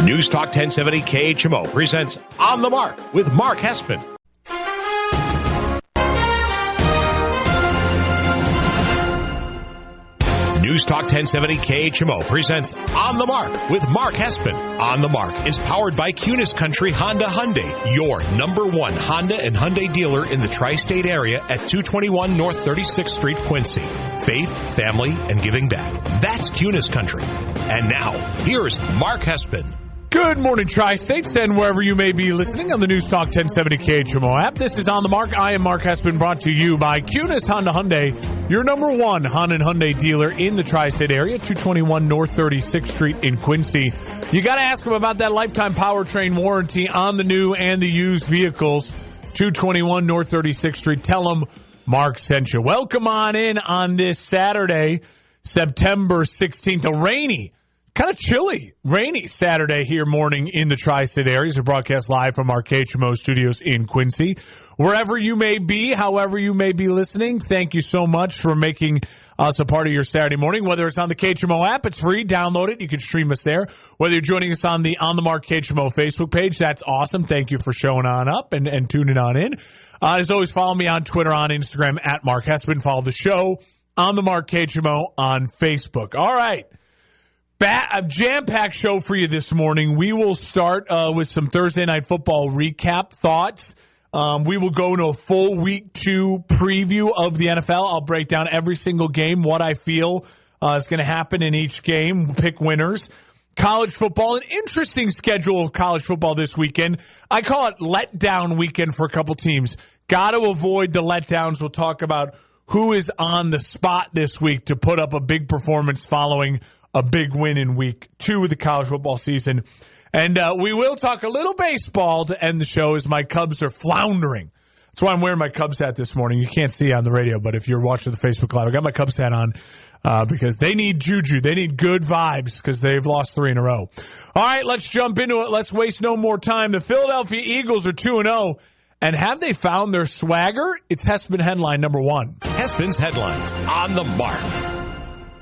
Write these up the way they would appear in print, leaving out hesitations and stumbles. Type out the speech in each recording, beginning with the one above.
News Talk 1070 KHMO presents On the Mark with Mark Hespin. News Talk 1070 KHMO presents On the Mark with Mark Hespin. On the Mark is powered by Kunis Country Honda Hyundai, your number one Honda and Hyundai dealer in the tri-state area at 221 North 36th Street, Quincy. Faith, family, and giving back. That's Kunis Country. And now, here's Mark Hespin. Good morning, Tri-States, and wherever you may be listening on the News Talk 1070 KHMO app. This is On the Mark. I am Mark Hespin, brought to you by Kunis Honda Hyundai, your number one Honda and Hyundai dealer in the Tri-State area, 221 North 36th Street in Quincy. You got to ask them about that lifetime powertrain warranty on the new and the used vehicles, 221 North 36th Street. Tell them Mark sent you. Welcome on in on this Saturday, September 16th, a rainy, kind of chilly, rainy Saturday here morning in the tri-state areas. We broadcast live from our KHMO studios in Quincy. Wherever you may be, however you may be listening, thank you so much for making us a part of your Saturday morning. Whether it's on the KHMO app, it's free. Download it. You can stream us there. Whether you're joining us on the Mark KHMO Facebook page, that's awesome. Thank you for showing on up and tuning on in. As always, follow me on Twitter, on Instagram, at Mark Hespin. Follow the show on the Mark KHMO on Facebook. All right. A jam-packed show for you this morning. We will start with some Thursday Night Football recap thoughts. We will go into a full Week 2 preview of the NFL. I'll break down every single game, what I feel is going to happen in each game, we'll pick winners. College football, an interesting schedule of college football this weekend. I call it letdown weekend for a couple teams. Got to avoid the letdowns. We'll talk about who is on the spot this week to put up a big performance following a big win in Week 2 of the college football season. And we will talk a little baseball to end the show as my Cubs are floundering. That's why I'm wearing my Cubs hat this morning. You can't see on the radio, but if you're watching the Facebook Live, I got my Cubs hat on because they need juju. They need good vibes because they've lost 3 in a row. All right, let's jump into it. Let's waste no more time. The Philadelphia Eagles are 2-0. And have they found their swagger? It's Hespin headline number 1. Hespin's headlines on the Mark.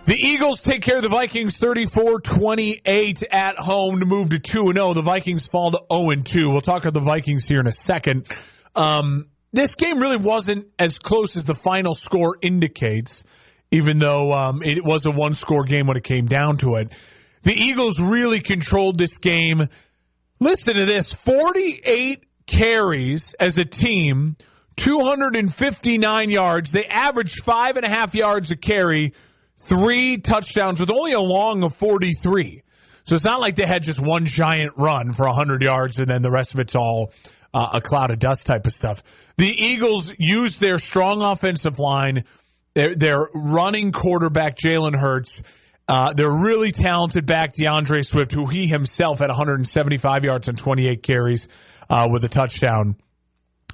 The Eagles take care of the Vikings 34-28 at home to move to 2-0. The Vikings fall to 0-2. We'll talk about the Vikings here in a second. This game really wasn't as close as the final score indicates, even though it was a one-score game when it came down to it. The Eagles really controlled this game. Listen to this, 48 carries as a team, 259 yards. They averaged 5.5 yards a carry, 3 touchdowns with only a long of 43. So it's not like they had just one giant run for 100 yards and then the rest of it's all a cloud of dust type of stuff. The Eagles used their strong offensive line, their running quarterback, Jalen Hurts, their really talented back, DeAndre Swift, who he himself had 175 yards and 28 carries with a touchdown.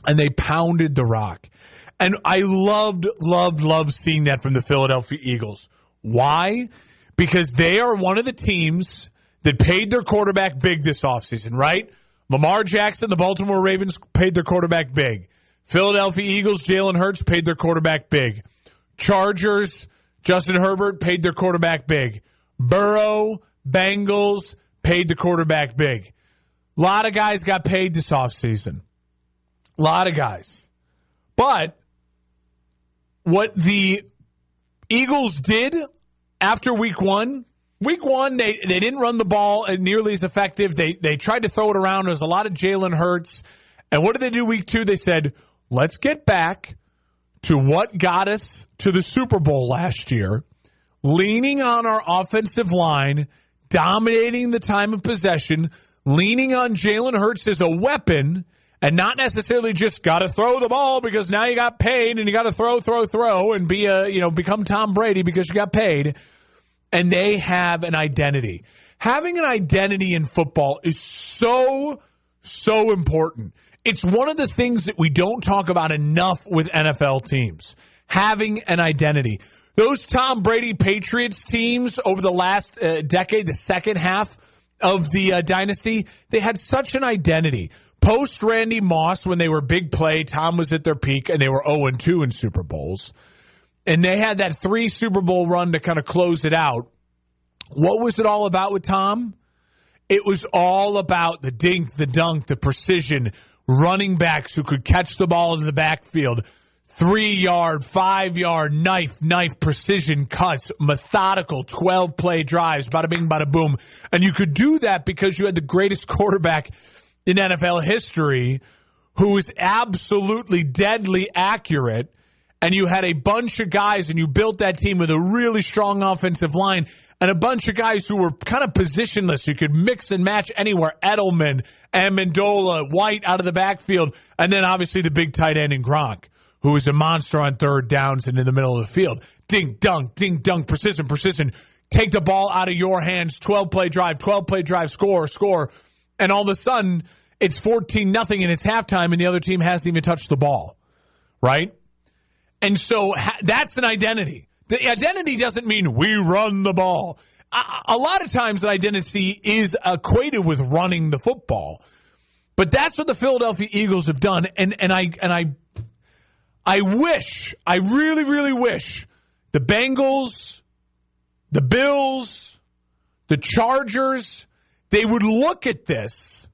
And they pounded the rock. And I loved seeing that from the Philadelphia Eagles. Why? Because they are one of the teams that paid their quarterback big this offseason, right? Lamar Jackson, the Baltimore Ravens, paid their quarterback big. Philadelphia Eagles, Jalen Hurts, paid their quarterback big. Chargers, Justin Herbert, paid their quarterback big. Burrow, Bengals, paid the quarterback big. A lot of guys got paid this offseason. A lot of guys. But what the Eagles did after week one, they didn't run the ball nearly as effective. They tried to throw it around. There was a lot of Jalen Hurts. And what did they do week 2? They said, let's get back to what got us to the Super Bowl last year, leaning on our offensive line, dominating the time of possession, leaning on Jalen Hurts as a weapon, and not necessarily just got to throw the ball because now you got paid and you got to throw and become Tom Brady because you got paid. And they have an identity. Having an identity in football is so important. It's one of the things that we don't talk about enough with NFL teams. Having an identity. Those Tom Brady Patriots teams over the last decade, the second half of the dynasty, they had such an identity. Post Randy Moss, when they were big play, Tom was at their peak, and they were 0-2 in Super Bowls. And they had that 3 Super Bowl run to kind of close it out. What was it all about with Tom? It was all about the dink, the dunk, the precision, running backs who could catch the ball in the backfield, 3-yard, 5-yard, knife, precision cuts, methodical 12-play drives, bada bing, bada boom. And you could do that because you had the greatest quarterback in NFL history who was absolutely deadly accurate, and you had a bunch of guys, and you built that team with a really strong offensive line and a bunch of guys who were kind of positionless. You could mix and match anywhere. Edelman, Amendola, White out of the backfield, and then obviously the big tight end in Gronk, who was a monster on third downs and in the middle of the field. Ding, dunk, precision. Take the ball out of your hands, 12-play drive, score. And all of a sudden, it's 14-0 and it's halftime and the other team hasn't even touched the ball, right? And so that's an identity. The identity doesn't mean we run the ball. A lot of times an identity is equated with running the football. But that's what the Philadelphia Eagles have done. And I really, really wish the Bengals, the Bills, the Chargers, they would look at this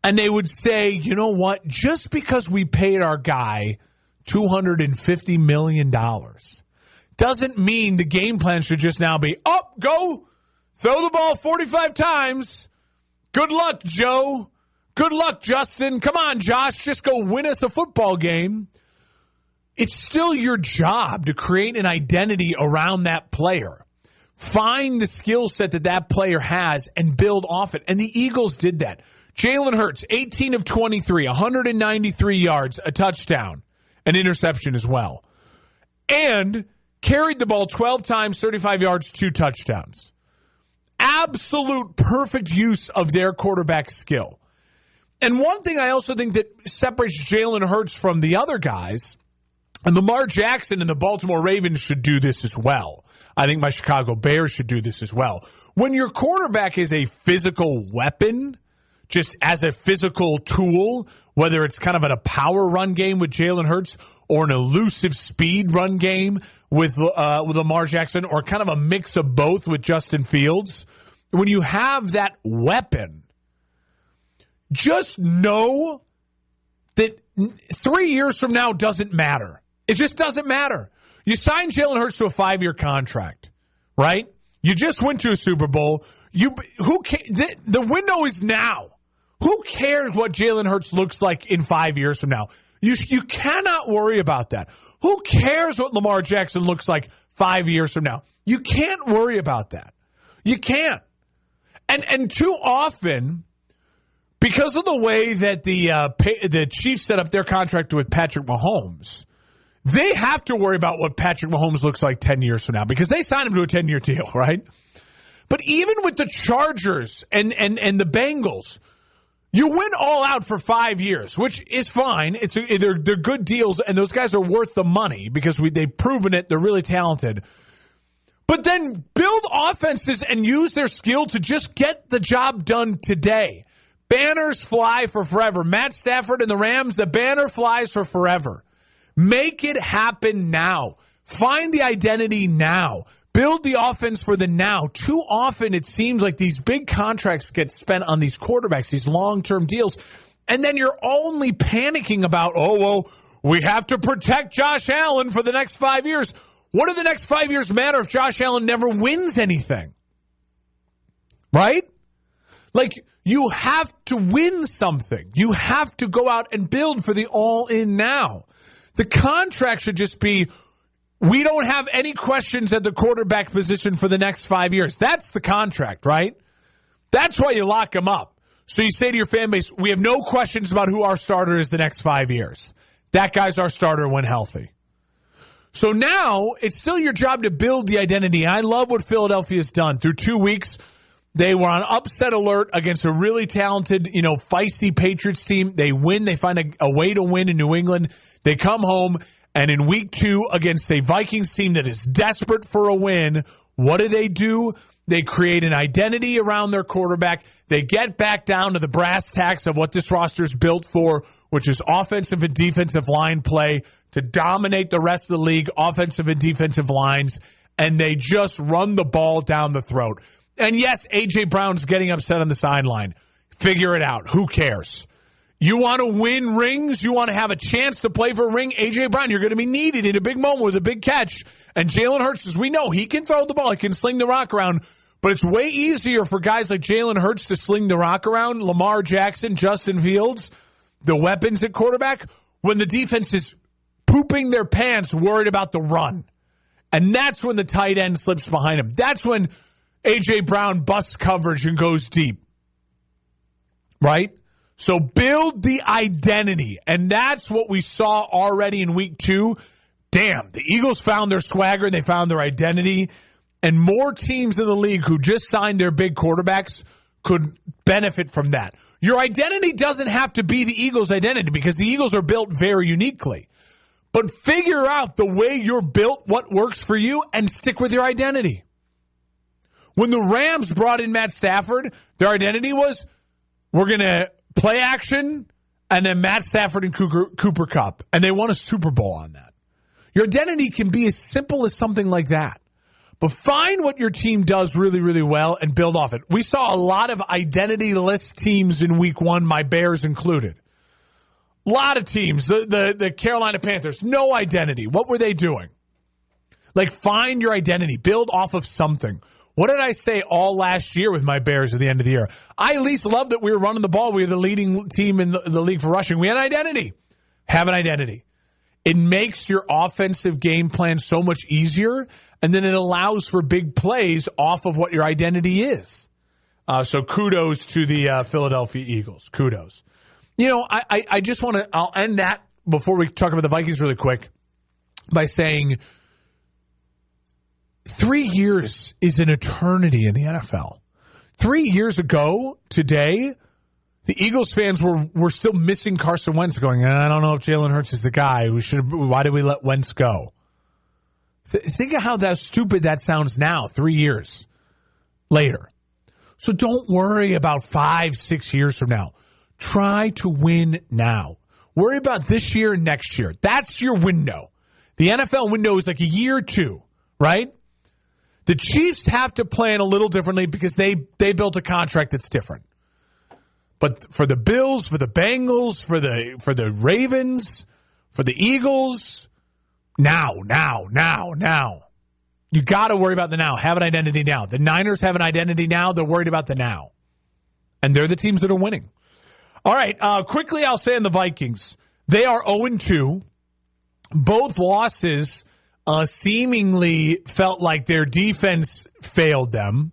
and they would say, you know what? Just because we paid our guy $250 million doesn't mean the game plan should just now be, go, throw the ball 45 times. Good luck, Joe. Good luck, Justin. Come on, Josh, just go win us a football game. It's still your job to create an identity around that player. Find the skill set that player has and build off it. And the Eagles did that. Jalen Hurts, 18 of 23, 193 yards, a touchdown, an interception as well. And carried the ball 12 times, 35 yards, 2 touchdowns. Absolute perfect use of their quarterback skill. And one thing I also think that separates Jalen Hurts from the other guys, and Lamar Jackson and the Baltimore Ravens should do this as well. I think my Chicago Bears should do this as well. When your quarterback is a physical weapon, just as a physical tool, whether it's kind of a power run game with Jalen Hurts or an elusive speed run game with Lamar Jackson, or kind of a mix of both with Justin Fields, when you have that weapon, just know that 3 years from now doesn't matter. It just doesn't matter. You signed Jalen Hurts to a 5-year contract, right? You just went to a Super Bowl. The window is now. Who cares what Jalen Hurts looks like in 5 years from now? You cannot worry about that. Who cares what Lamar Jackson looks like 5 years from now? You can't worry about that. You can't. And too often, because of the way that the Chiefs set up their contract with Patrick Mahomes, they have to worry about what Patrick Mahomes looks like 10 years from now because they signed him to a 10-year deal, right? But even with the Chargers and the Bengals, you win all out for 5 years, which is fine. They're good deals, and those guys are worth the money because they've proven it. They're really talented. But then build offenses and use their skill to just get the job done today. Banners fly for forever. Matt Stafford and the Rams, the banner flies for forever. Make it happen now. Find the identity now. Build the offense for the now. Too often it seems like these big contracts get spent on these quarterbacks, these long-term deals, and then you're only panicking about, we have to protect Josh Allen for the next 5 years. What do the next 5 years matter if Josh Allen never wins anything? Right? Like, you have to win something. You have to go out and build for the all-in now. The contract should just be, we don't have any questions at the quarterback position for the next 5 years. That's the contract, right? That's why you lock them up. So you say to your fan base, we have no questions about who our starter is the next 5 years. That guy's our starter when healthy. So now it's still your job to build the identity. I love what Philadelphia's done. Through 2 weeks, they were on upset alert against a really talented, feisty Patriots team. They win. They find a way to win in New England. They come home, and in week 2 against a Vikings team that is desperate for a win, what do? They create an identity around their quarterback. They get back down to the brass tacks of what this roster is built for, which is offensive and defensive line play to dominate the rest of the league, offensive and defensive lines, and they just run the ball down the throat. And yes, A.J. Brown's getting upset on the sideline. Figure it out. Who cares? You want to win rings? You want to have a chance to play for a ring? A.J. Brown, you're going to be needed in a big moment with a big catch. And Jalen Hurts, as we know, he can throw the ball. He can sling the rock around. But it's way easier for guys like Jalen Hurts to sling the rock around, Lamar Jackson, Justin Fields, the weapons at quarterback, when the defense is pooping their pants worried about the run. And that's when the tight end slips behind him. That's when A.J. Brown busts coverage and goes deep. Right? So build the identity. And that's what we saw already in week 2. Damn, the Eagles found their swagger. They found their identity. And more teams in the league who just signed their big quarterbacks could benefit from that. Your identity doesn't have to be the Eagles' identity because the Eagles are built very uniquely. But figure out the way you're built, what works for you, and stick with your identity. When the Rams brought in Matt Stafford, their identity was, we're going to play action and then Matt Stafford and Cooper Kupp. And they won a Super Bowl on that. Your identity can be as simple as something like that. But find what your team does really, really well and build off it. We saw a lot of identity-less teams in week 1, my Bears included. A lot of teams. The Carolina Panthers, no identity. What were they doing? Like, find your identity. Build off of something. What did I say all last year with my Bears at the end of the year? I at least loved that we were running the ball. We were the leading team in the league for rushing. We had an identity. Have an identity. It makes your offensive game plan so much easier, and then it allows for big plays off of what your identity is. So kudos to the Philadelphia Eagles. Kudos. You know, I just want to – I'll end that before we talk about the Vikings really quick by saying 3 years is an eternity in the NFL. 3 years ago today – the Eagles fans were still missing Carson Wentz, going, I don't know if Jalen Hurts is the guy. Why did we let Wentz go? Think of how stupid that sounds now, 3 years later. So don't worry about 5-6 years from now. Try to win now. Worry about this year and next year. That's your window. The NFL window is like a year or two, right? The Chiefs have to plan a little differently because they built a contract that's different. But for the Bills, for the Bengals, for the Ravens, for the Eagles, now. You got to worry about the now. Have an identity now. The Niners have an identity now. They're worried about the now. And they're the teams that are winning. All right, quickly I'll say on the Vikings, they are 0-2. Both losses seemingly felt like their defense failed them.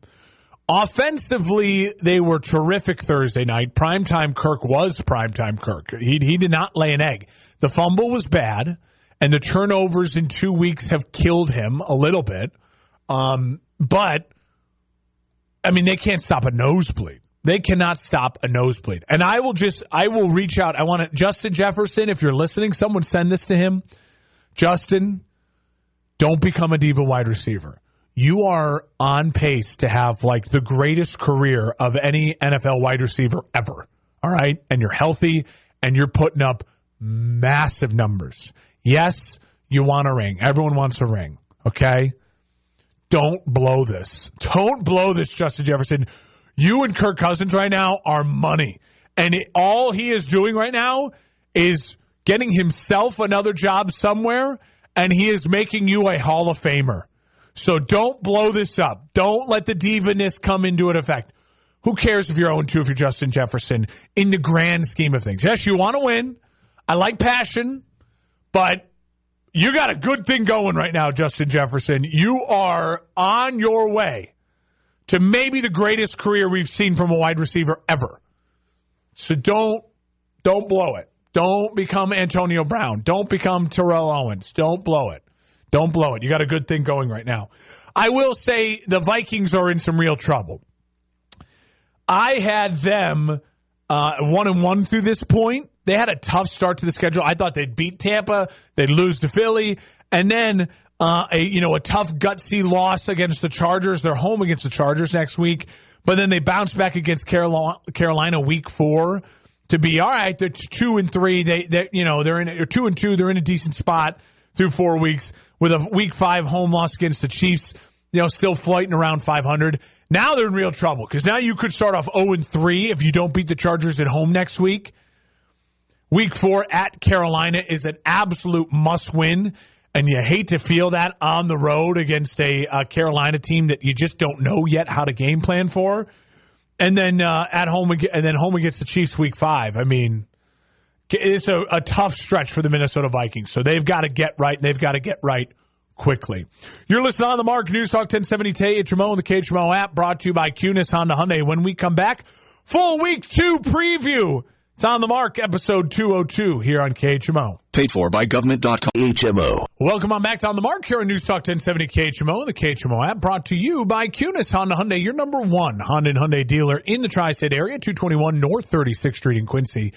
Offensively, they were terrific Thursday night. Primetime Kirk was Primetime Kirk. He did not lay an egg. The fumble was bad, and the turnovers in 2 weeks have killed him a little bit. But, I mean, they can't stop a nosebleed. They cannot stop a nosebleed. And I will reach out. I want Justin Jefferson, if you're listening, someone send this to him. Justin, don't become a diva wide receiver. You are on pace to have like the greatest career of any NFL wide receiver ever. All right? And you're healthy and you're putting up massive numbers. Yes, you want a ring. Everyone wants a ring. Okay? Don't blow this. Don't blow this, Justin Jefferson. You and Kirk Cousins right now are money. And all he is doing right now is getting himself another job somewhere, and he is making you a Hall of Famer. So don't blow this up. Don't let the divaness come into an effect. Who cares if you're 0-2 if you're Justin Jefferson in the grand scheme of things? Yes, you want to win. I like passion, but you got a good thing going right now, Justin Jefferson. You are on your way to maybe the greatest career we've seen from a wide receiver ever. So don't blow it. Don't become Antonio Brown. Don't become Terrell Owens. Don't blow it. Don't blow it. You got a good thing going right now. I will say the Vikings are in some real trouble. I had them 1-1 through this point. They had a tough start to the schedule. I thought they'd beat Tampa. They'd lose to Philly. And then a tough gutsy loss against the Chargers. They're home against the Chargers next week. But then they bounce back against Carolina week 4 to be, all right, they're 2-3. They're in 2-2. They're in a decent spot through 4 weeks with a week 5 home loss against the Chiefs. still floating around 500. Now they're in real trouble because now you could start off 0-3 if you don't beat the Chargers at home next week. Week 4 at Carolina is an absolute must-win, and you hate to feel that on the road against a Carolina team that you just don't know yet how to game plan for. And then at home, and then home against the Chiefs Week 5. I mean, it's a tough stretch for the Minnesota Vikings, so they've got to get right, and they've got to get right quickly. You're listening on the Mark News Talk 1070 KHMO and the KHMO app, brought to you by Kunis Honda Hyundai. When we come back, full Week 2 preview. It's on the Mark, episode 202 here on KHMO. Paid for by government.com. KHMO. Welcome on back to On the Mark here on News Talk 1070 KHMO and the KHMO app, brought to you by Kunis Honda Hyundai, your number one Honda and Hyundai dealer in the Tri-State area, 221 North 36th Street in Quincy.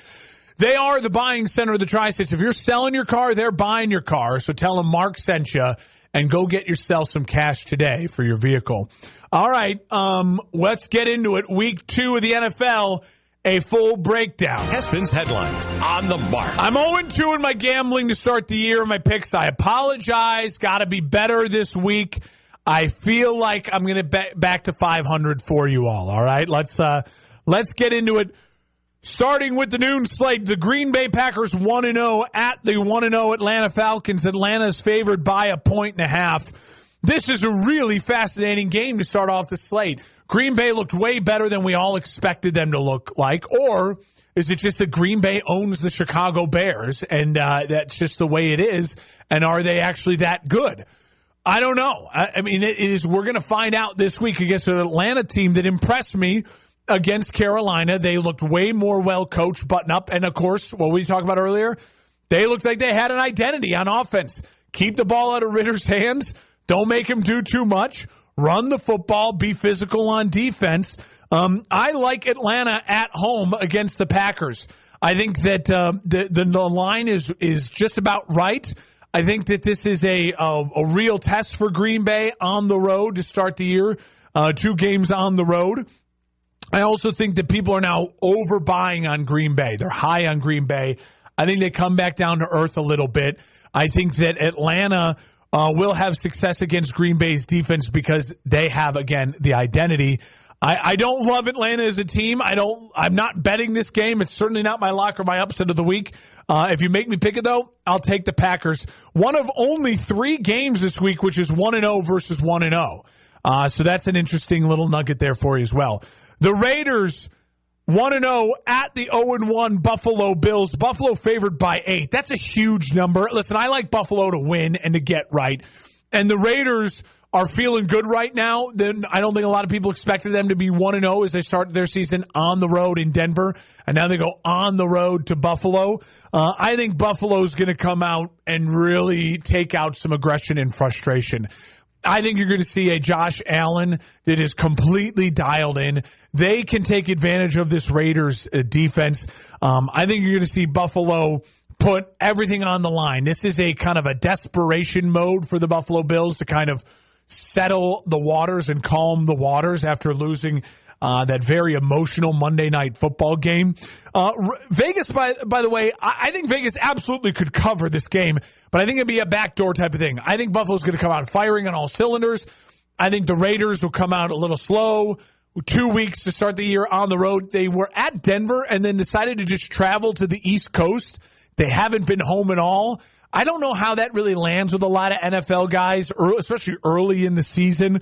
They are the buying center of the Tri-States. If you're selling your car, they're buying your car. So tell them Mark sent you and go get yourself some cash today for your vehicle. All right, let's get into it. Week 2 of the NFL. A full breakdown. Hespin's headlines on the Mark. I'm 0-2 in my gambling to start the year. My picks, I apologize. Got to be better this week. I feel like I'm going to bet back to 500 for you all. All right, let's get into it. Starting with the noon slate, the Green Bay Packers 1-0 at the 1-0 Atlanta Falcons. Atlanta's favored by 1.5. This is a really fascinating game to start off the slate. Green Bay looked way better than we all expected them to look like, or is it just that Green Bay owns the Chicago Bears and that's just the way it is? And are they actually that good? I don't know. I mean, we're going to find out this week against an Atlanta team that impressed me against Carolina. They looked way more well coached, button up, and of course, what we talked about earlier, they looked like they had an identity on offense. Keep the ball out of Ritter's hands. Don't make him do too much. Run the football, be physical on defense. I like Atlanta at home against the Packers. I think that the line is just about right. I think that this is a real test for Green Bay on the road to start the year. 2 games on the road. I also think that people are now overbuying on Green Bay. They're high on Green Bay. I think they come back down to earth a little bit. I think that Atlanta will have success against Green Bay's defense because they have, again, the identity. I don't love Atlanta as a team. I'm not betting this game. It's certainly not my lock or my upset of the week. If you make me pick it, though, I'll take the Packers. One of only 3 games this week, which is 1-0 versus 1-0. So that's an interesting little nugget there for you as well. The Raiders 1-0 at the 0-1 Buffalo Bills. Buffalo favored by 8. That's a huge number. Listen, I like Buffalo to win and to get right. And the Raiders are feeling good right now. Then I don't think a lot of people expected them to be 1-0 as they start their season on the road in Denver. And now they go on the road to Buffalo. I think Buffalo's going to come out and really take out some aggression and frustration. I think you're going to see a Josh Allen that is completely dialed in. They can take advantage of this Raiders defense. I think you're going to see Buffalo put everything on the line. This is a kind of a desperation mode for the Buffalo Bills to kind of settle the waters and calm the waters after losing that very emotional Monday Night Football game. Vegas, by the way, I think Vegas absolutely could cover this game, but I think it'd be a backdoor type of thing. I think Buffalo's going to come out firing on all cylinders. I think the Raiders will come out a little slow. 2 weeks to start the year on the road. They were at Denver and then decided to just travel to the East Coast. They haven't been home at all. I don't know how that really lands with a lot of NFL guys, especially early in the season.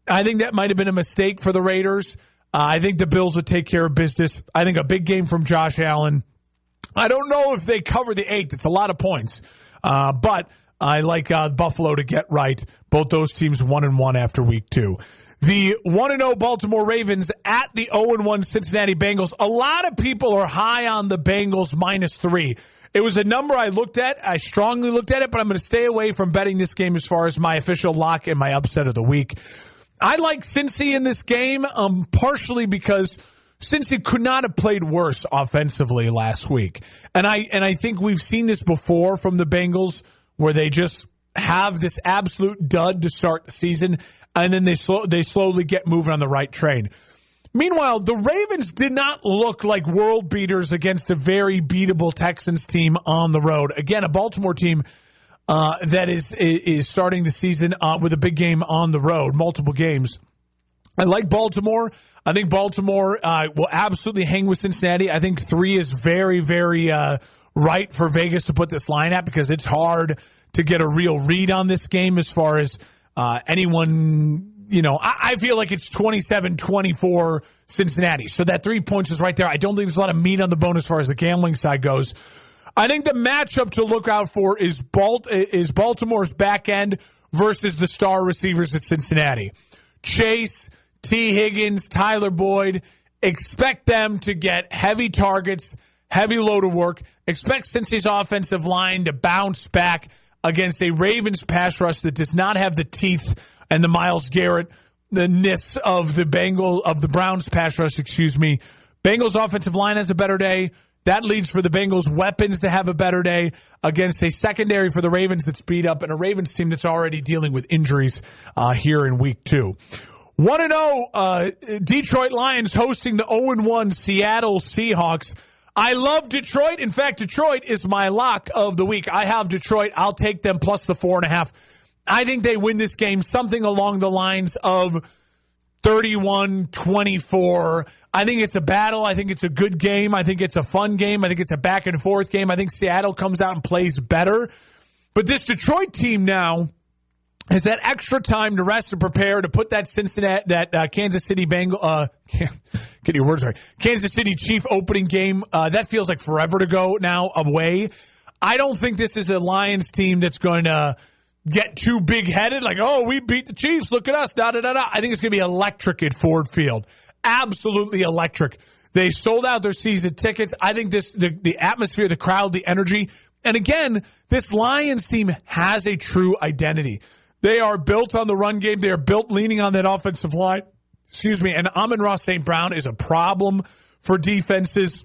I think that might have been a mistake for the Raiders. I think the Bills would take care of business. I think a big game from Josh Allen. I don't know if they cover the 8. It's a lot of points. But I like Buffalo to get right. Both those teams 1-1 after week 2. The 1-0 Baltimore Ravens at the 0-1 Cincinnati Bengals. A lot of people are high on the Bengals -3. It was a number I looked at. I strongly looked at it, but I'm going to stay away from betting this game as far as my official lock and my upset of the week. I like Cincy in this game, partially because Cincy could not have played worse offensively last week. And I think we've seen this before from the Bengals where they just have this absolute dud to start the season, and then they slowly get moving on the right train. Meanwhile, the Ravens did not look like world beaters against a very beatable Texans team on the road. Again, a Baltimore team that is starting the season with a big game on the road, multiple games. I like Baltimore. I think Baltimore will absolutely hang with Cincinnati. I think 3 is very, very right for Vegas to put this line at because it's hard to get a real read on this game as far as anyone. I feel like it's 27-24 Cincinnati. So that 3 points is right there. I don't think there's a lot of meat on the bone as far as the gambling side goes. I think the matchup to look out for is Baltimore's back end versus the star receivers at Cincinnati. Chase, T. Higgins, Tyler Boyd, expect them to get heavy targets, heavy load of work. Expect Cincy's offensive line to bounce back against a Ravens pass rush that does not have the teeth and the Myles Garrett-ness of the Browns pass rush, Bengals offensive line has a better day. That leads for the Bengals weapons to have a better day against a secondary for the Ravens that's beat up and a Ravens team that's already dealing with injuries here in week 2. 1-0 Detroit Lions hosting the 0-1 Seattle Seahawks. I love Detroit. In fact, Detroit is my lock of the week. I have Detroit. I'll take them plus the 4.5. I think they win this game something along the lines of 31-24. I think it's a battle. I think it's a good game. I think it's a fun game. I think it's a back and forth game. I think Seattle comes out and plays better. But this Detroit team now has that extra time to rest and prepare to put that Kansas City get your words right. Kansas City Chief opening game. That feels like forever to go now away. I don't think this is a Lions team that's going to get too big-headed, like, oh, we beat the Chiefs, look at us, da-da-da-da. I think it's going to be electric at Ford Field. Absolutely electric. They sold out their season tickets. I think the atmosphere, the crowd, the energy. And again, this Lions team has a true identity. They are built on the run game. They are built leaning on that offensive line. And Amon-Ra St. Brown is a problem for defenses.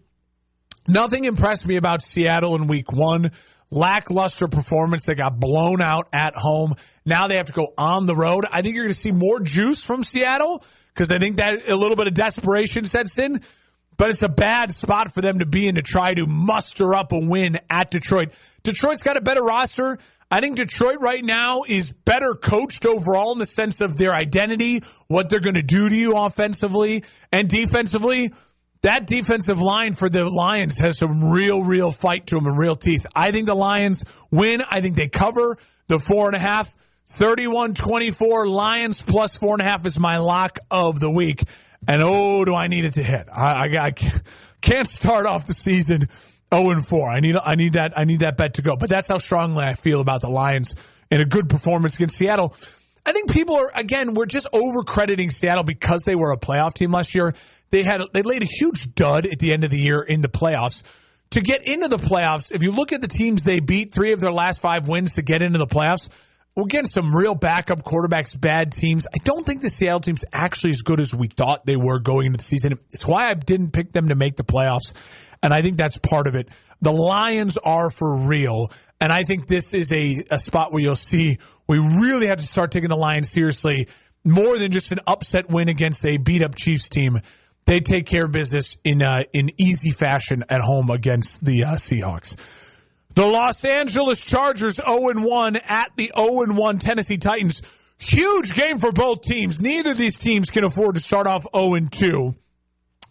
Nothing impressed me about Seattle in week 1. Lackluster performance. They got blown out at home. Now they have to go on the road. I think you're going to see more juice from Seattle because I think that a little bit of desperation sets in. But it's a bad spot for them to be in to try to muster up a win at Detroit. Detroit's got a better roster. I think Detroit right now is better coached overall in the sense of their identity, what they're going to do to you offensively and defensively. That defensive line for the Lions has some real fight to them and real teeth. I think the Lions win. I think they cover the 4.5. 31-24 Lions plus 4.5 is my lock of the week. And oh, do I need it to hit. I can't start off the season 0-4. I need that bet to go. But that's how strongly I feel about the Lions in a good performance against Seattle. I think people we're just over-crediting Seattle because they were a playoff team last year. They laid a huge dud at the end of the year in the playoffs. To get into the playoffs, if you look at the teams they beat, 3 of their last 5 wins to get into the playoffs, we're getting some real backup quarterbacks, bad teams. I don't think the Seattle team's actually as good as we thought they were going into the season. It's why I didn't pick them to make the playoffs, and I think that's part of it. The Lions are for real, and I think this is a spot where you'll see we really have to start taking the Lions seriously more than just an upset win against a beat-up Chiefs team. They take care of business in easy fashion at home against the Seahawks. The Los Angeles Chargers 0-1 at the 0-1 Tennessee Titans. Huge game for both teams. Neither of these teams can afford to start off 0-2.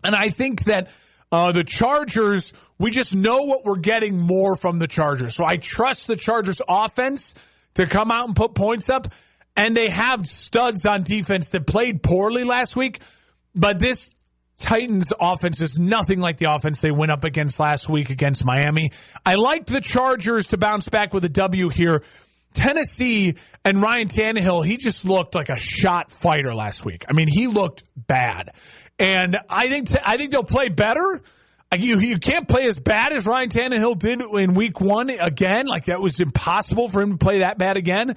And I think that the Chargers, we just know what we're getting more from the Chargers. So I trust the Chargers offense to come out and put points up. And they have studs on defense that played poorly last week. But this Titans offense is nothing like the offense they went up against last week against Miami. I liked the Chargers to bounce back with a W here. Tennessee and Ryan Tannehill, he just looked like a shot fighter last week. I mean, he looked bad. And I think they'll play better. You can't play as bad as Ryan Tannehill did in week 1 again. Like, that was impossible for him to play that bad again.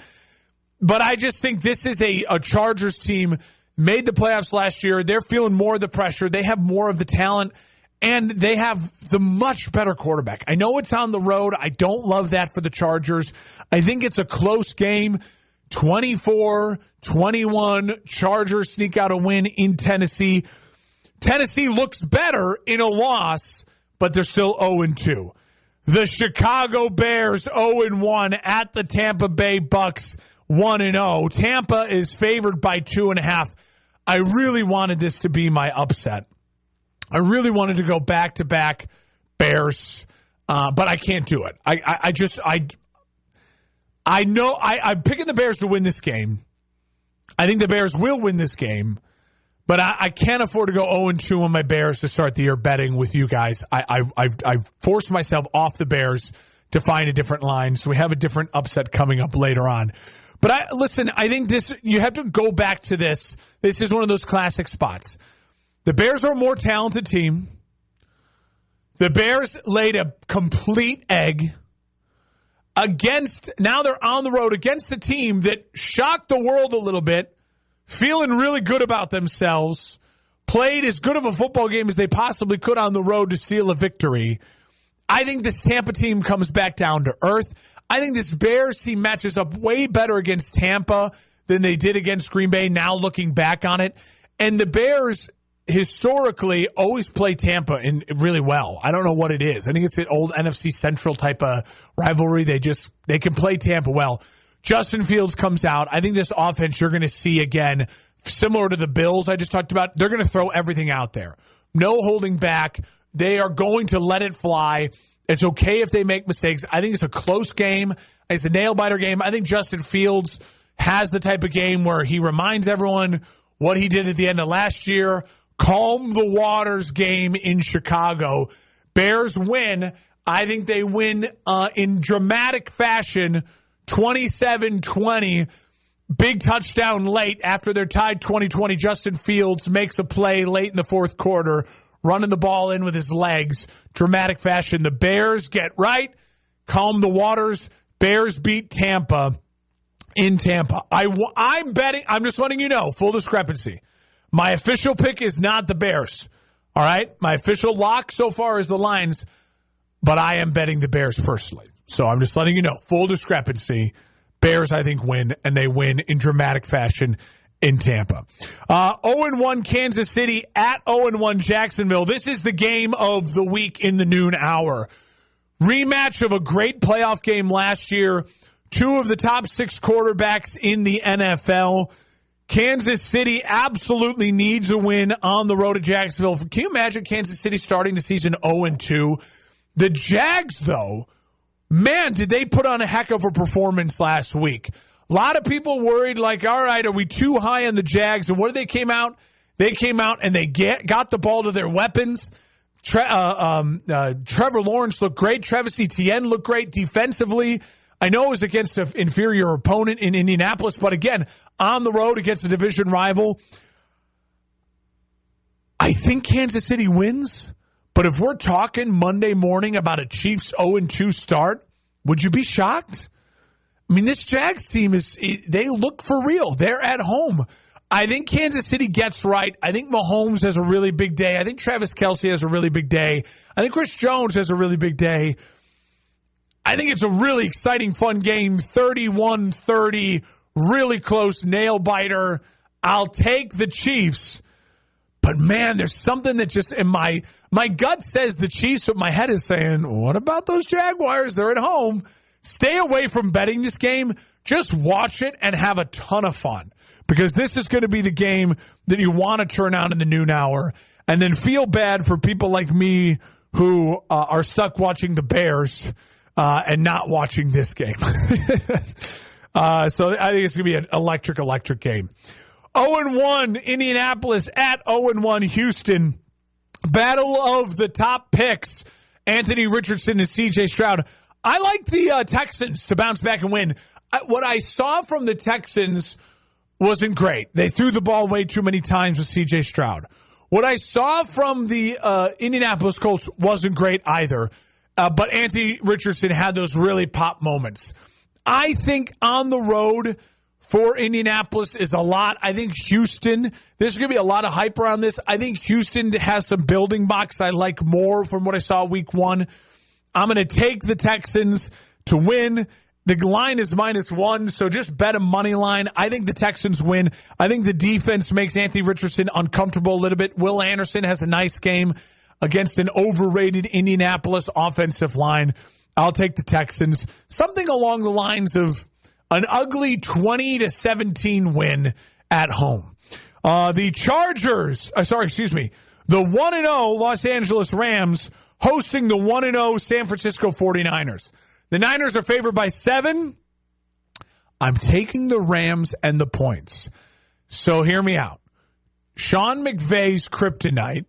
But I just think this is a Chargers team. Made the playoffs last year. They're feeling more of the pressure. They have more of the talent, and they have the much better quarterback. I know it's on the road. I don't love that for the Chargers. I think it's a close game. 24-21. Chargers sneak out a win in Tennessee. Tennessee looks better in a loss, but they're still 0-2. The Chicago Bears 0-1 at the Tampa Bay Bucks 1-0. Tampa is favored by 2.5. I really wanted this to be my upset. I really wanted to go back-to-back Bears, but I can't do it. I know I'm picking the Bears to win this game. I think the Bears will win this game, but I can't afford to go 0-2 on my Bears to start the year betting with you guys. I've forced myself off the Bears to find a different line, so we have a different upset coming up later on. But I think you have to go back to this. This is one of those classic spots. The Bears are a more talented team. The Bears laid a complete egg now they're on the road against a team that shocked the world a little bit, feeling really good about themselves, played as good of a football game as they possibly could on the road to steal a victory. I think this Tampa team comes back down to earth. I think this Bears team matches up way better against Tampa than they did against Green Bay, now looking back on it. And the Bears historically always play Tampa in really well. I don't know what it is. I think it's an old NFC Central type of rivalry. They can play Tampa well. Justin Fields comes out. I think this offense you're going to see again, similar to the Bills I just talked about. They're going to throw everything out there. No holding back. They are going to let it fly. It's okay if they make mistakes. I think it's a close game. It's a nail-biter game. I think Justin Fields has the type of game where he reminds everyone what he did at the end of last year. Calm the waters game in Chicago. Bears win. I think they win in dramatic fashion, 27-20. Big touchdown late after they're tied 20-20. Justin Fields makes a play late in the fourth quarter, running the ball in with his legs. Dramatic fashion. The Bears get right. Calm the waters. Bears beat Tampa in Tampa. I'm betting. I'm just letting you know, full discrepancy. My official pick is not the Bears. All right? My official lock so far is the Lions, but I am betting the Bears personally. So I'm just letting you know, full discrepancy. Bears, I think, win, and they win in dramatic fashion in Tampa. 0-1 Kansas City at 0-1 Jacksonville. This is the game of the week in the noon hour. Rematch of a great playoff game last year. Two of the top 6 quarterbacks in the NFL. Kansas City absolutely needs a win on the road at Jacksonville. Can you imagine Kansas City starting the season 0-2? The Jags, though, man, did they put on a heck of a performance last week. A lot of people worried, like, all right, are we too high on the Jags? And what did they came out? They came out and they got the ball to their weapons. Trevor Lawrence looked great. Travis Etienne looked great defensively. I know it was against an inferior opponent in Indianapolis, but again, on the road against a division rival. I think Kansas City wins, but if we're talking Monday morning about a Chiefs 0-2 start, would you be shocked? I mean, this Jags team they look for real. They're at home. I think Kansas City gets right. I think Mahomes has a really big day. I think Travis Kelce has a really big day. I think Chris Jones has a really big day. I think it's a really exciting, fun game. 31-30, really close, nail-biter. I'll take the Chiefs. But, man, there's something that just in my gut says the Chiefs, but my head is saying, what about those Jaguars? They're at home. Stay away from betting this game. Just watch it and have a ton of fun. Because this is going to be the game that you want to turn on in the noon hour. And then feel bad for people like me who are stuck watching the Bears and not watching this game. So I think it's going to be an electric game. 0-1 Indianapolis at 0-1 Houston. Battle of the top picks. Anthony Richardson and C.J. Stroud. I like the Texans to bounce back and win. What I saw from the Texans wasn't great. They threw the ball way too many times with C.J. Stroud. What I saw from the Indianapolis Colts wasn't great either. But Anthony Richardson had those really pop moments. I think on the road for Indianapolis is a lot. I think Houston, there's going to be a lot of hype around this. I think Houston has some building blocks I like more from what I saw week 1. I'm going to take the Texans to win. The line is -1, so just bet a money line. I think the Texans win. I think the defense makes Anthony Richardson uncomfortable a little bit. Will Anderson has a nice game against an overrated Indianapolis offensive line. I'll take the Texans. Something along the lines of an ugly 20-17 win at home. The Chargers, the 1-0 Los Angeles Rams hosting the 1-0 San Francisco 49ers. The Niners are favored by 7. I'm taking the Rams and the points. So hear me out. Sean McVay's kryptonite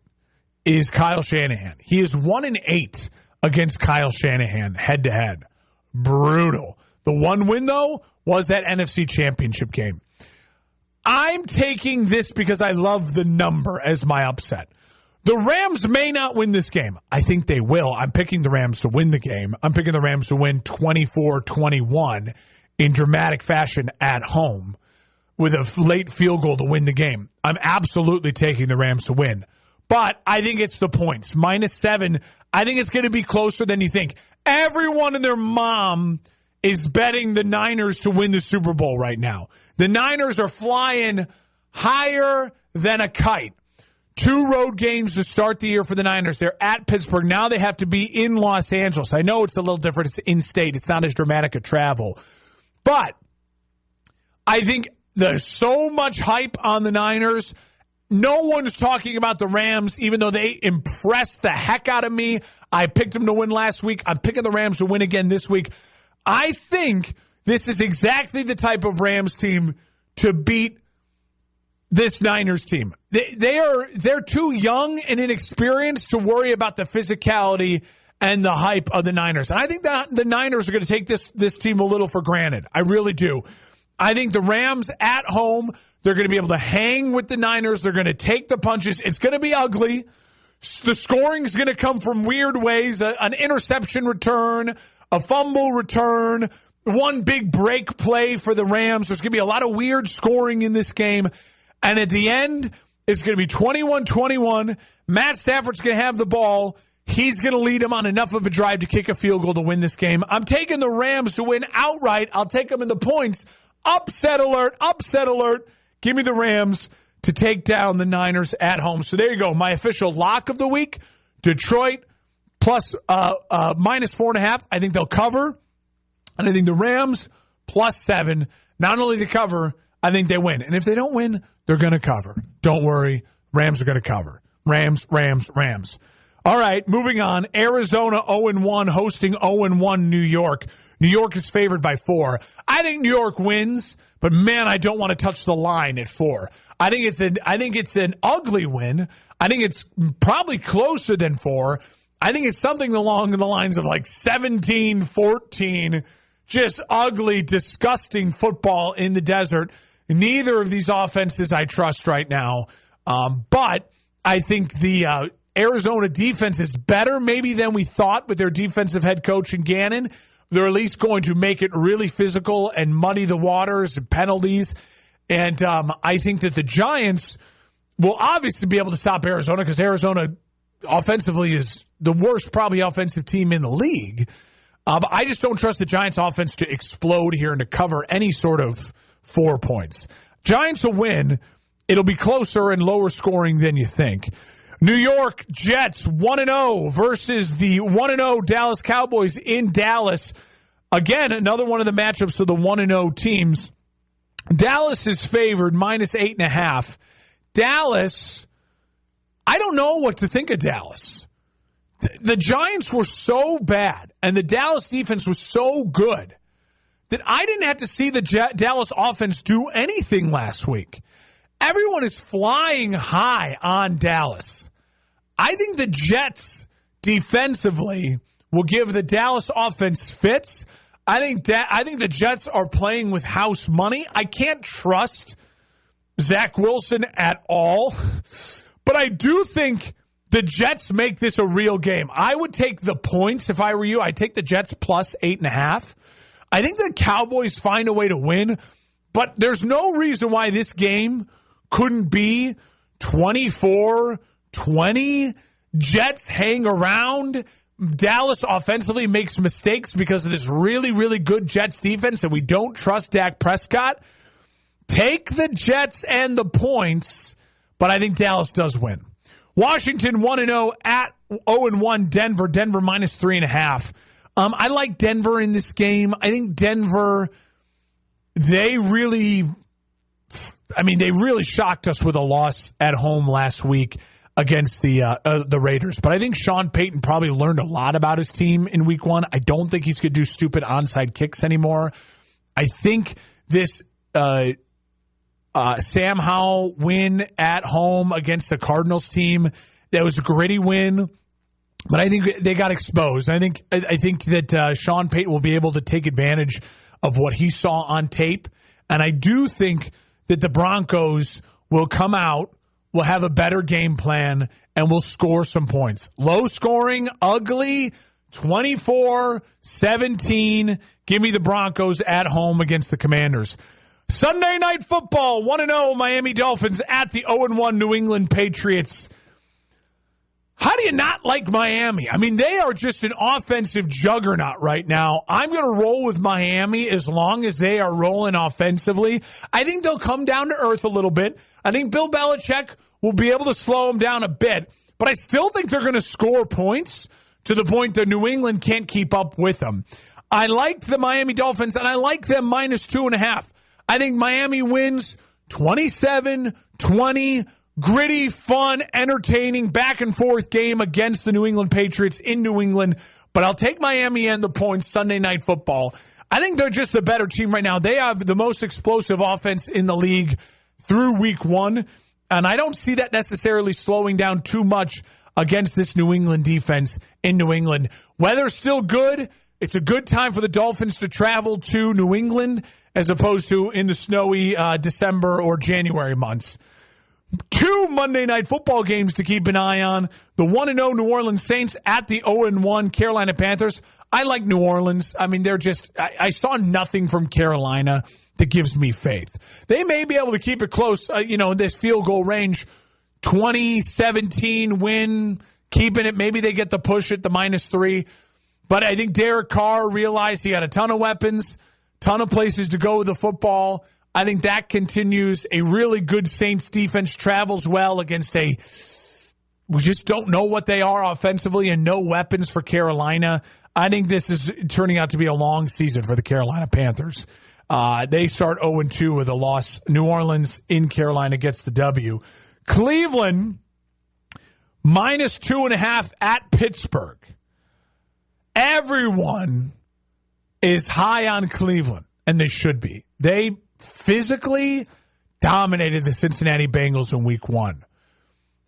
is Kyle Shanahan. He is 1-8 against Kyle Shanahan head-to-head. Brutal. The one win, though, was that NFC Championship game. I'm taking this because I love the number as my upset. The Rams may not win this game. I think they will. I'm picking the Rams to win the game. I'm picking the Rams to win 24-21 in dramatic fashion at home with a late field goal to win the game. I'm absolutely taking the Rams to win. But I think it's the points. -7. I think it's going to be closer than you think. Everyone and their mom is betting the Niners to win the Super Bowl right now. The Niners are flying higher than a kite. 2 road games to start the year for the Niners. They're at Pittsburgh. Now they have to be in Los Angeles. I know it's a little different. It's in-state. It's not as dramatic a travel. But I think there's so much hype on the Niners. No one's talking about the Rams, even though they impressed the heck out of me. I picked them to win last week. I'm picking the Rams to win again this week. I think this is exactly the type of Rams team to beat this Niners team. They're too young and inexperienced to worry about the physicality and the hype of the Niners. And I think that the Niners are going to take this team a little for granted. I really do. I think the Rams at home, they're going to be able to hang with the Niners. They're going to take the punches. It's going to be ugly. The scoring is going to come from weird ways. An interception return, a fumble return, one big break play for the Rams. There's going to be a lot of weird scoring in this game. And at the end, it's going to be 21-21. Matt Stafford's going to have the ball. He's going to lead him on enough of a drive to kick a field goal to win this game. I'm taking the Rams to win outright. I'll take them in the points. Upset alert, upset alert. Give me the Rams to take down the Niners at home. So there you go. My official lock of the week, Detroit plus -4.5. I think they'll cover. And I think the Rams +7. Not only to cover, I think they win. And if they don't win, they're going to cover. Don't worry. Rams are going to cover. Rams. All right, moving on. Arizona 0-1 hosting 0-1 New York. New York is favored by 4. I think New York wins, but man, I don't want to touch the line at 4. I think it's an ugly win. I think it's probably closer than 4. I think it's something along the lines of like 17-14. Just ugly, disgusting football in the desert. Neither of these offenses I trust right now. But I think the Arizona defense is better maybe than we thought with their defensive head coach in Gannon. They're at least going to make it really physical and muddy the waters and penalties. And I think that the Giants will obviously be able to stop Arizona because Arizona offensively is the worst probably offensive team in the league. But I just don't trust the Giants offense to explode here and to cover any sort of 4 points. Giants will win. It'll be closer and lower scoring than you think. New York Jets 1-0 versus the 1-0 Dallas Cowboys in Dallas. Again, another one of the matchups of the 1-0 teams. Dallas is favored -8.5. Dallas, I don't know what to think of Dallas. The Giants were so bad and the Dallas defense was so good that I didn't have to see the Dallas offense do anything last week. Everyone is flying high on Dallas. I think the Jets defensively will give the Dallas offense fits. I think the Jets are playing with house money. I can't trust Zach Wilson at all, but I do think the Jets make this a real game. I would take the points if I were you. I'd take the Jets +8.5. I think the Cowboys find a way to win, but there's no reason why this game couldn't be 24-20. Jets hang around. Dallas offensively makes mistakes because of this really, really good Jets defense, and we don't trust Dak Prescott. Take the Jets and the points, but I think Dallas does win. Washington 1-0 at 0-1 Denver. Denver -3.5. I like Denver in this game. I think Denver, they really shocked us with a loss at home last week against the Raiders. But I think Sean Payton probably learned a lot about his team in week 1. I don't think he's going to do stupid onside kicks anymore. I think this Sam Howell win at home against the Cardinals team, that was a gritty win. But I think they got exposed. I think that Sean Payton will be able to take advantage of what he saw on tape. And I do think that the Broncos will come out, will have a better game plan, and will score some points. Low scoring, ugly, 24-17. Give me the Broncos at home against the Commanders. Sunday Night Football, 1-0 Miami Dolphins at the 0-1 New England Patriots. How do you not like Miami? I mean, they are just an offensive juggernaut right now. I'm going to roll with Miami as long as they are rolling offensively. I think they'll come down to earth a little bit. I think Bill Belichick will be able to slow them down a bit. But I still think they're going to score points to the point that New England can't keep up with them. I like the Miami Dolphins, and I like them minus 2.5. I think Miami wins 27-20. Gritty, fun, entertaining, back-and-forth game against the New England Patriots in New England. But I'll take Miami and the points Sunday Night Football. I think they're just the better team right now. They have the most explosive offense in the league through week 1. And I don't see that necessarily slowing down too much against this New England defense in New England. Weather's still good. It's a good time for the Dolphins to travel to New England as opposed to in the snowy December or January months. 2 Monday Night Football games to keep an eye on. The 1-0 New Orleans Saints at the 0-1 Carolina Panthers. I like New Orleans. I mean, they're just, I saw nothing from Carolina that gives me faith. They may be able to keep it close, in this field goal range. 20-17 win, keeping it. Maybe they get the push at the -3. But I think Derek Carr realized he had a ton of weapons, ton of places to go with the football. I think that continues. A really good Saints defense travels well against we just don't know what they are offensively and no weapons for Carolina. I think this is turning out to be a long season for the Carolina Panthers. They start 0-2 with a loss. New Orleans in Carolina gets the W. Cleveland, minus 2.5 at Pittsburgh. Everyone is high on Cleveland, and they should be. They physically dominated the Cincinnati Bengals in week 1.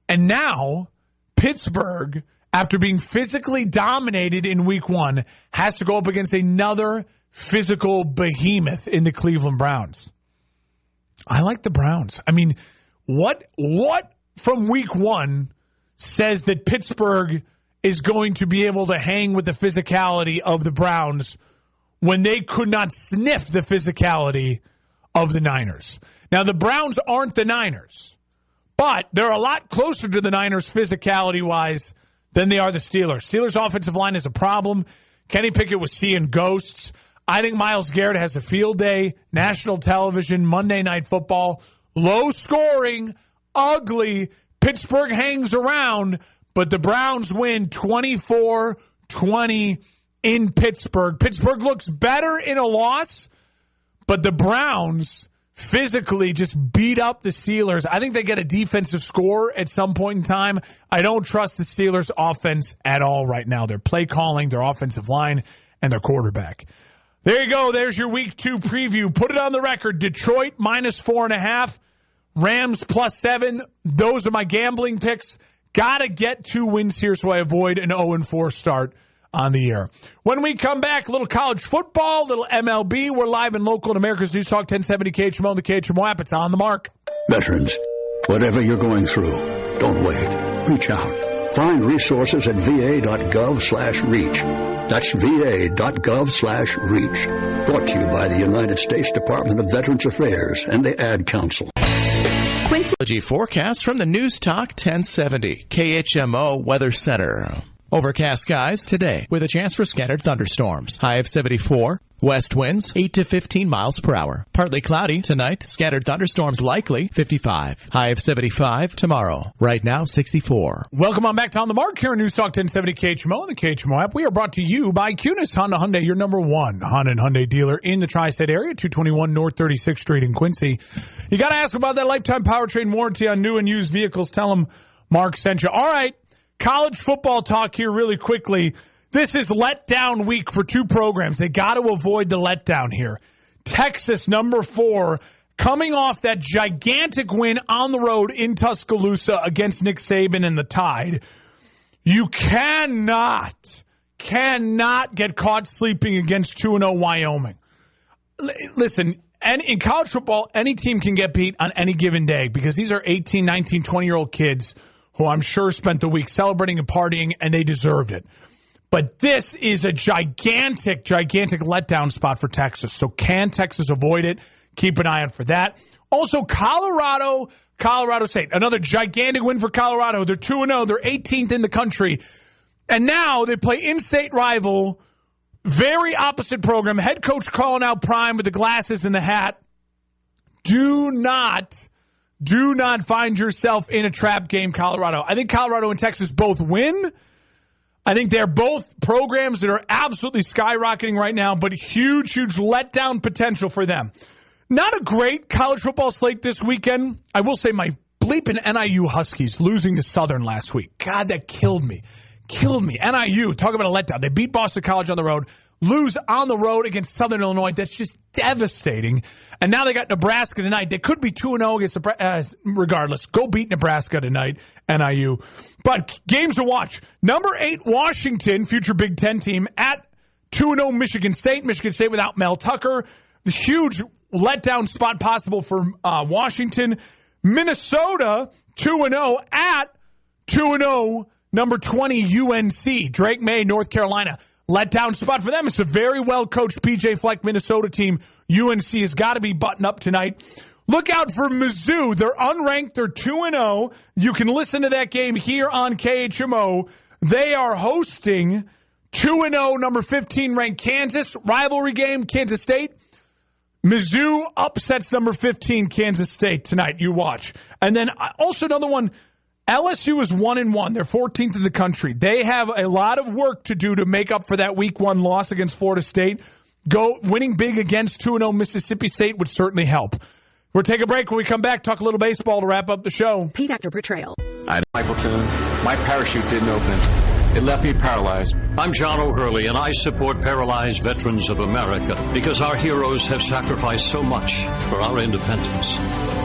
And now Pittsburgh, after being physically dominated in week 1, has to go up against another physical behemoth in the Cleveland Browns. I like the Browns. I mean, what from week 1 says that Pittsburgh is going to be able to hang with the physicality of the Browns when they could not sniff the physicality of the Niners? Now, the Browns aren't the Niners, but they're a lot closer to the Niners physicality-wise than they are the Steelers. Steelers' offensive line is a problem. Kenny Pickett was seeing ghosts. I think Myles Garrett has a field day. National television, Monday Night Football. Low scoring, ugly. Pittsburgh hangs around, but the Browns win 24-20 in Pittsburgh. Pittsburgh looks better in a loss, but the Browns physically just beat up the Steelers. I think they get a defensive score at some point in time. I don't trust the Steelers' offense at all right now. Their play calling, their offensive line, and their quarterback. There you go. There's your week 2 preview. Put it on the record. Detroit minus 4.5. Rams plus 7. Those are my gambling picks. Got to get 2 wins here so I avoid an 0-4 start on the year. When we come back, a little college football, a little MLB. We're live and local in America's News Talk 1070 KHMO, the KHMO app. It's on the mark. Veterans, whatever you're going through, don't wait. Reach out. Find resources at va.gov/reach. That's va.gov/reach. Brought to you by the United States Department of Veterans Affairs and the Ad Council. Quincy forecast from the News Talk 1070 KHMO Weather Center. Overcast skies today with a chance for scattered thunderstorms. High of 74. West winds 8 to 15 miles per hour. Partly cloudy tonight. Scattered thunderstorms likely. 55. High of 75 tomorrow. Right now, 64. Welcome on back to On the Mark here on News Talk 1070 KHMO and the KHMO app. We are brought to you by Kunis Honda Hyundai, your number one Honda and Hyundai dealer in the tri-state area, 221 North 36th Street in Quincy. You got to ask about that lifetime powertrain warranty on new and used vehicles. Tell them Mark sent you. All right, college football talk here really quickly. This is letdown week for two programs. They got to avoid the letdown here. Texas, number 4, coming off that gigantic win on the road in Tuscaloosa against Nick Saban and the Tide. You cannot get caught sleeping against 2-0 Wyoming. Listen, in college football, any team can get beat on any given day because these are 18, 19, 20-year-old kids who I'm sure spent the week celebrating and partying, and they deserved it. But this is a gigantic letdown spot for Texas. So can Texas avoid it? Keep an eye out for that. Also, Colorado State, another gigantic win for Colorado. They're 2-0. They're 18th in the country. And now they play in-state rival, very opposite program. Head coach calling out Prime with the glasses and the hat. Do not find yourself in a trap game, Colorado. I think Colorado and Texas both win. I think they're both programs that are absolutely skyrocketing right now, but huge letdown potential for them. Not a great college football slate this weekend. I will say my bleeping NIU Huskies losing to Southern last week. God, that killed me. NIU, talk about a letdown. They beat Boston College on the road, lose on the road against Southern Illinois. That's just devastating. And now they got Nebraska tonight. They could be 2-0 against Nebraska. Regardless, go beat Nebraska tonight, NIU. But games to watch. Number 8, Washington, future Big Ten team, at 2-0 Michigan State. Michigan State without Mel Tucker. The huge letdown spot possible for Washington. Minnesota, 2-0 at 2-0 number 20 UNC. Drake May, North Carolina. Letdown spot for them. It's a very well-coached PJ Fleck Minnesota team. UNC has got to be buttoned up tonight. Look out for Mizzou. They're unranked. They're 2-0. You can listen to that game here on KHMO. They are hosting 2-0, number 15 ranked Kansas. Rivalry game, Kansas State. Mizzou upsets number 15 Kansas State tonight. You watch. And then also another one, LSU is 1-1. They're 14th in the country. They have a lot of work to do to make up for that week 1 loss against Florida State. Winning big against 2-0 Mississippi State would certainly help. We'll take a break. When we come back, talk a little baseball to wrap up the show. P-Factor Portrayal. Michael Toon, my parachute didn't open. It left me paralyzed. I'm John O'Hurley, and I support Paralyzed Veterans of America because our heroes have sacrificed so much for our independence.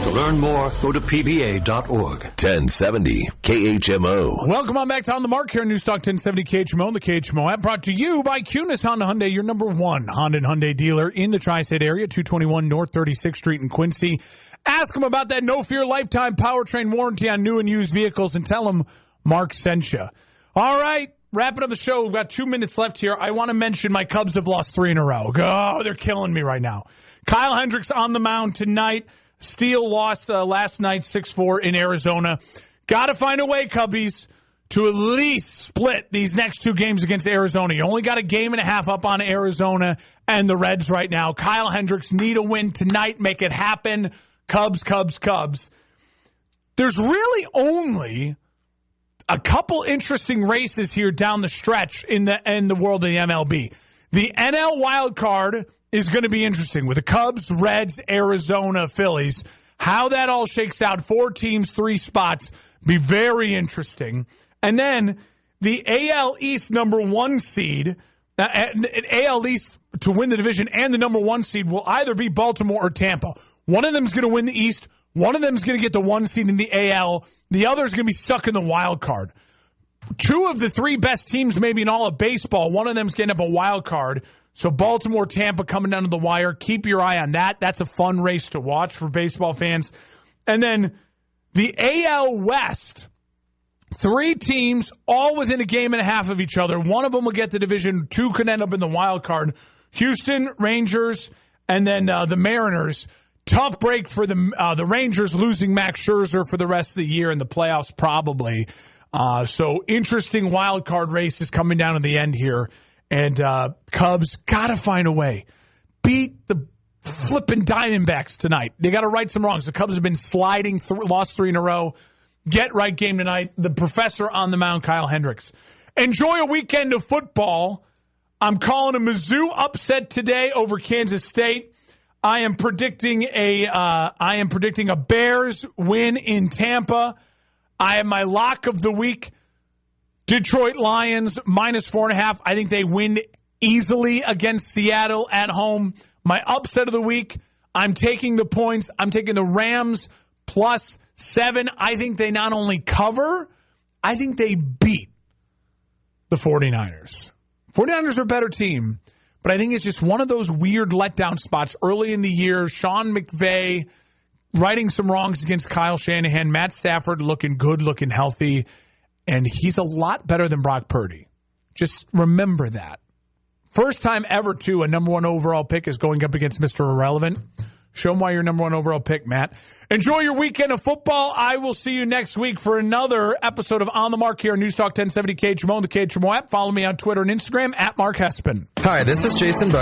To learn more, go to pba.org. 1070 KHMO. Welcome on back to On the Mark here on News Talk 1070 KHMO and the KHMO app, brought to you by Kunis Honda Hyundai, your number one Honda and Hyundai dealer in the tri-state area, 221 North 36th Street in Quincy. Ask them about that no-fear lifetime powertrain warranty on new and used vehicles and tell them Mark sent you. All right, wrapping up the show. We've got 2 minutes left here. I want to mention my Cubs have lost 3 in a row. Oh, they're killing me right now. Kyle Hendricks on the mound tonight. Steele lost last night 6-4 in Arizona. Got to find a way, Cubbies, to at least split these next 2 games against Arizona. You only got a game and a half up on Arizona and the Reds right now. Kyle Hendricks need a win tonight. Make it happen. Cubs. There's really only a couple interesting races here down the stretch in the world of the MLB. The NL wild card is going to be interesting with the Cubs, Reds, Arizona, Phillies. How that all shakes out, 4 teams, 3 spots, be very interesting. And then the AL East number 1 seed, AL East to win the division and the number 1 seed will either be Baltimore or Tampa. One of them is going to win the East. One of them is going to get the 1 seed in the AL. The other is going to be stuck in the wild card. 2 of the 3 best teams maybe in all of baseball, one of them is getting up a wild card. So Baltimore, Tampa coming down to the wire. Keep your eye on that. That's a fun race to watch for baseball fans. And then the AL West, 3 teams all within a game and a half of each other. One of them will get the division. 2 could end up in the wild card. Houston, Rangers, and then the Mariners. Tough break for the Rangers, losing Max Scherzer for the rest of the year in the playoffs probably. So interesting wild card races coming down to the end here. And Cubs got to find a way. beat the flipping Diamondbacks tonight. They got to right some wrongs. The Cubs have been sliding, lost 3 in a row. Get right game tonight. The professor on the mound, Kyle Hendricks. Enjoy a weekend of football. I'm calling a Mizzou upset today over Kansas State. I am predicting a Bears win in Tampa. I have my lock of the week. Detroit Lions -4.5. I think they win easily against Seattle at home. My upset of the week, I'm taking the points. I'm taking the Rams +7. I think they not only cover, I think they beat the 49ers. 49ers are a better team, but I think it's just one of those weird letdown spots early in the year. Sean McVay righting some wrongs against Kyle Shanahan. Matt Stafford looking good, looking healthy, and he's a lot better than Brock Purdy. Just remember that. First time ever, too, a number 1 overall pick is going up against Mr. Irrelevant. Show him why you're number 1 overall pick, Matt. Enjoy your weekend of football. I will see you next week for another episode of On the Mark here on News Talk 1070 KHMO and the KHMO app. Follow me on Twitter and Instagram @Mark Hespin. Hi, this is Jason